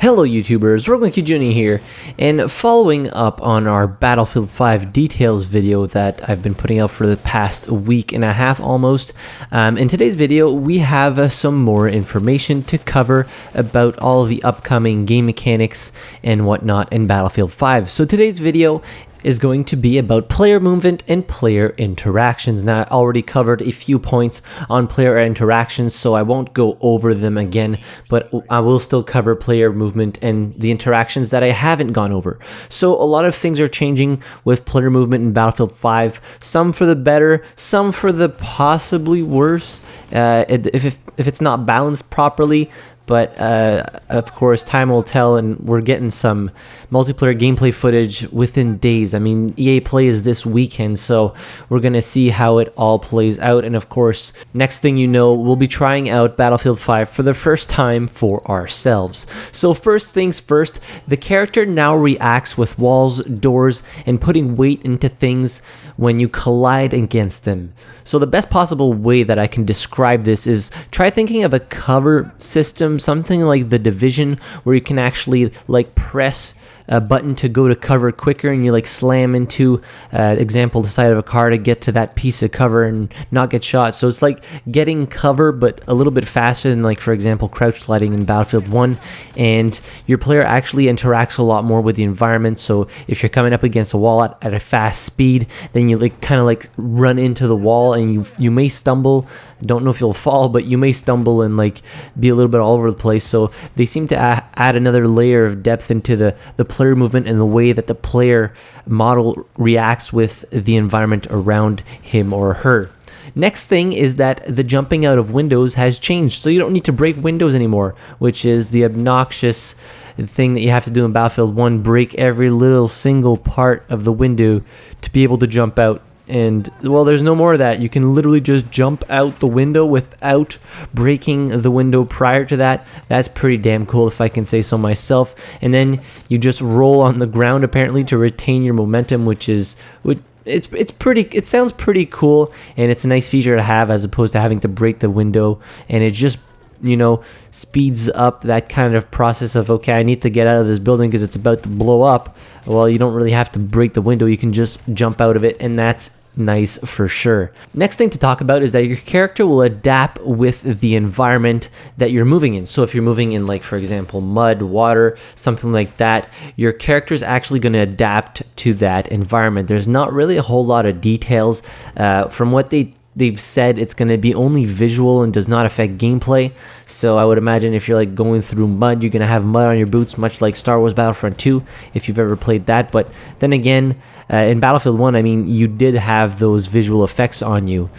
Hello YouTubers, RogueMonkeyJr here, and following up on our Battlefield 5 details video that I've been putting out for the past week and a half almost, in today's video we have some more information to cover about all of the upcoming game mechanics and whatnot in Battlefield 5. So today's video is going to be about player movement and player interactions. Now, I already covered a few points on player interactions, so I won't go over them again, but I will still cover player movement and the interactions that I haven't gone over. So a lot of things are changing with player movement in Battlefield 5, some for the better, some for the possibly worse, if it's not balanced properly. But of course, time will tell, and we're getting some multiplayer gameplay footage within days. I mean, EA Play is this weekend, so we're going to see how it all plays out. And of course, next thing you know, we'll be trying out Battlefield 5 for the first time for ourselves. So first things first, the character now reacts with walls, doors, and putting weight into things when you collide against them. So the best possible way that I can describe this is try thinking of a cover system, something like The Division, where you can actually like press a button to go to cover quicker, and you like slam into, example, the side of a car to get to that piece of cover and not get shot. So it's like getting cover, but a little bit faster than, like, for example, crouch sliding in Battlefield 1. And your player actually interacts a lot more with the environment. So if you're coming up against a wall at a fast speed, then you like kind of like run into the wall, and you may stumble. Don't know if you'll fall, but you may stumble and like be a little bit all over the place. So they seem to add another layer of depth into the player movement and the way that the player model reacts with the environment around him or her. Next thing is that the jumping out of windows has changed, so you don't need to break windows anymore, which is the obnoxious thing that you have to do in Battlefield 1, break every little single part of the window to be able to jump out. And, well, there's no more of that. You can literally just jump out the window without breaking the window prior to that. That's pretty damn cool, if I can say so myself. And then you just roll on the ground, apparently, to retain your momentum, it sounds pretty cool, and it's a nice feature to have as opposed to having to break the window. And it just, you know, speeds up that kind of process of, okay, I need to get out of this building because it's about to blow up. Well, you don't really have to break the window. You can just jump out of it, and that's nice for sure. Next thing to talk about is that your character will adapt with the environment that you're moving in. So if you're moving in, like, for example, mud, water, something like that, your character is actually going to adapt to that environment. There's not really a whole lot of details. From what they've said, it's going to be only visual and does not affect gameplay. So I would imagine if you're like going through mud, you're going to have mud on your boots, much like Star Wars Battlefront 2, if you've ever played that. But then again, in Battlefield 1, I mean, you did have those visual effects on you.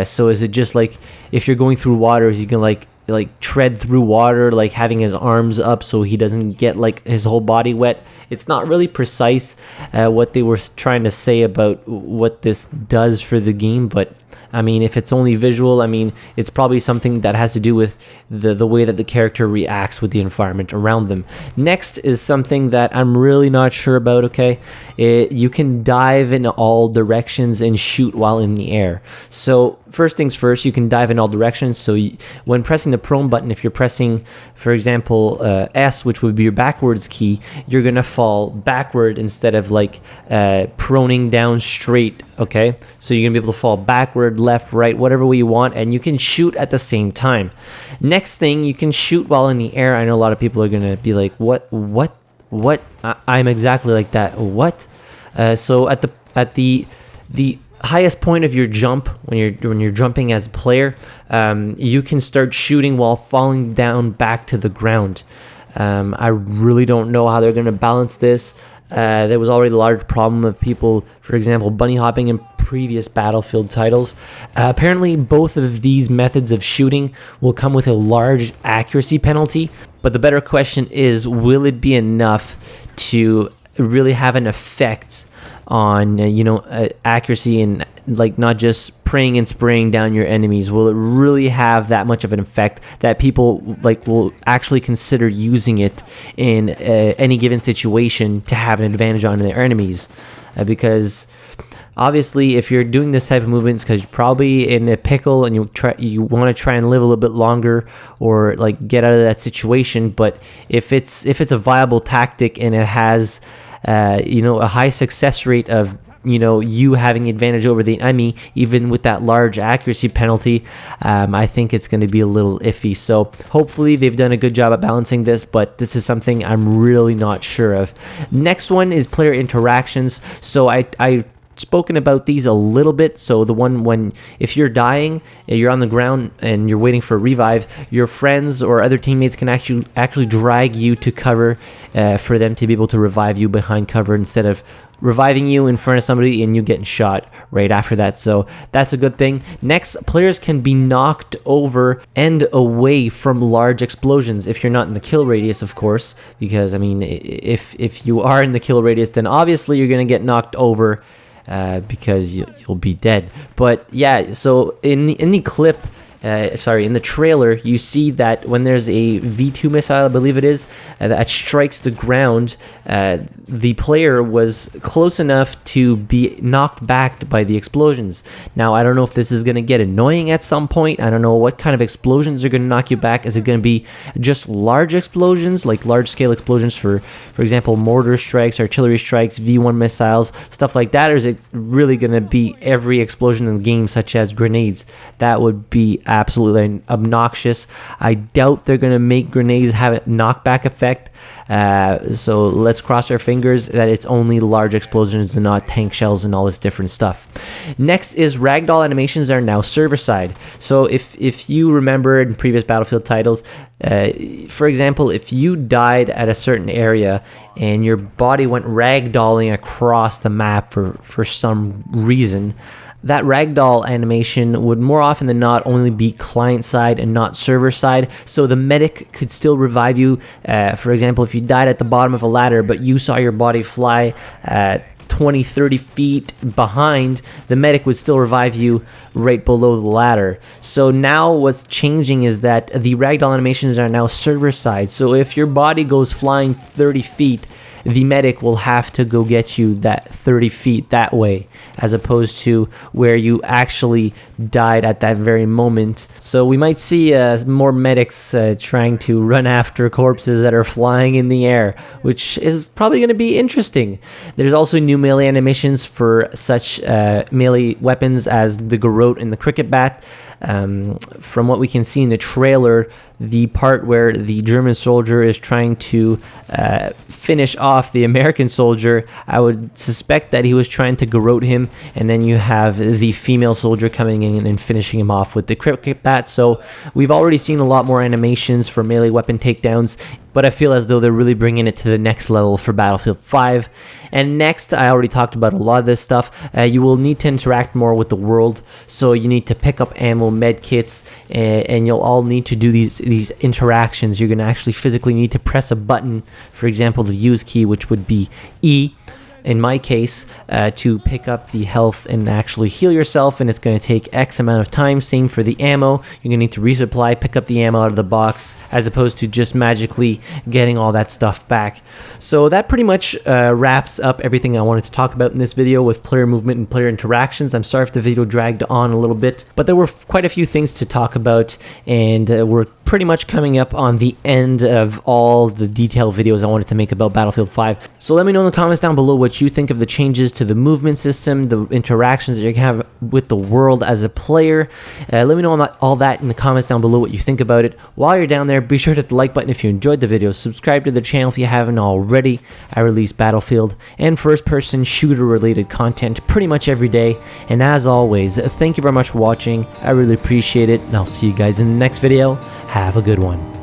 So is it just like if you're going through water, you can like tread through water, like having his arms up so he doesn't get like his whole body wet? It's not really precise what they were trying to say about what this does for the game, but I mean, if it's only visual, I mean, it's probably something that has to do with the way that the character reacts with the environment around them. Next is something that I'm really not sure about, okay? You can dive in all directions and shoot while in the air. So first things first, you can dive in all directions. So when pressing the prone button, if you're pressing, for example, S, which would be your backwards key, you're going to fall backward instead of like proning down straight, okay? So you're going to be able to fall backward, left, right, whatever way you want, and you can shoot at the same time. Next thing, you can shoot while in the air. I know a lot of people are going to be like, what? I'm exactly like that. What? So at the highest point of your jump, when you're jumping as a player, you can start shooting while falling down back to the ground. I really don't know how they're going to balance this. There was already a large problem of people, for example, bunny hopping in previous Battlefield titles. Apparently, both of these methods of shooting will come with a large accuracy penalty, but the better question is, will it be enough to really have an effect on accuracy and like not just praying and spraying down your enemies? Will it really have that much of an effect that people like will actually consider using it in any given situation to have an advantage on their enemies? Because Obviously, if you're doing this type of movements because you're probably in a pickle and you want to try and live a little bit longer or like get out of that situation, but if it's a viable tactic and it has a high success rate of you having advantage over the enemy, even with that large accuracy penalty, I think it's going to be a little iffy. So hopefully they've done a good job at balancing this, but this is something I'm really not sure of. Next one is player interactions. So I spoken about these a little bit. So the one when if you're dying, you're on the ground and you're waiting for a revive, your friends or other teammates can actually drag you to cover for them to be able to revive you behind cover instead of reviving you in front of somebody and you getting shot right after that. So that's a good thing. Next, players can be knocked over and away from large explosions if you're not in the kill radius, of course, because I mean if you are in the kill radius, then obviously you're going to get knocked over because you'll be dead. But yeah, so in the clip, in the trailer, you see that when there's a V2 missile, I believe it is, that strikes the ground, the player was close enough to be knocked back by the explosions. Now, I don't know if this is going to get annoying at some point. I don't know what kind of explosions are going to knock you back. Is it going to be just large explosions, like large-scale explosions for example, mortar strikes, artillery strikes, V1 missiles, stuff like that? Or is it really going to be every explosion in the game, such as grenades? That would be absolutely obnoxious. I doubt they're going to make grenades have a knockback effect. So let's cross our fingers that it's only large explosions and not tank shells and all this different stuff. Next is ragdoll animations are now server side. So if you remember in previous Battlefield titles, for example, if you died at a certain area and your body went ragdolling across the map for some reason, that ragdoll animation would more often than not only be client side and not server side. So the medic could still revive you. For example, if you died at the bottom of a ladder but you saw your body fly 20-30 feet behind, the medic would still revive you right below the ladder. So now what's changing is that the ragdoll animations are now server side. So if your body goes flying 30 feet, the medic will have to go get you that 30 feet that way, as opposed to where you actually died at that very moment. So we might see more medics trying to run after corpses that are flying in the air, which is probably going to be interesting. There's also new melee animations for such melee weapons as the garrote and the cricket bat. From what we can see in the trailer, the part where the German soldier is trying to finish off the American soldier, I would suspect that he was trying to garrote him, and then you have the female soldier coming in and finishing him off with the cricket bat. So we've already seen a lot more animations for melee weapon takedowns, but I feel as though they're really bringing it to the next level for Battlefield 5. And next, I already talked about a lot of this stuff. You will need to interact more with the world, so you need to pick up ammo, med kits, and you'll all need to do these interactions. You're going to actually physically need to press a button, for example, the use key, which would be E, in my case, to pick up the health and actually heal yourself, and it's going to take X amount of time. Same for the ammo. You're going to need to resupply, pick up the ammo out of the box, as opposed to just magically getting all that stuff back. So that pretty much wraps up everything I wanted to talk about in this video with player movement and player interactions. I'm sorry if the video dragged on a little bit, but there were quite a few things to talk about, and we're pretty much coming up on the end of all the detailed videos I wanted to make about Battlefield 5. So let me know in the comments down below what you think of the changes to the movement system, the interactions that you can have with the world as a player. Let me know all that in the comments down below, what you think about it. While you're down there, be sure to hit the like button if you enjoyed the video. Subscribe to the channel if you haven't already. I release Battlefield and first-person shooter-related content pretty much every day. And as always, thank you very much for watching. I really appreciate it, and I'll see you guys in the next video. Have a good one.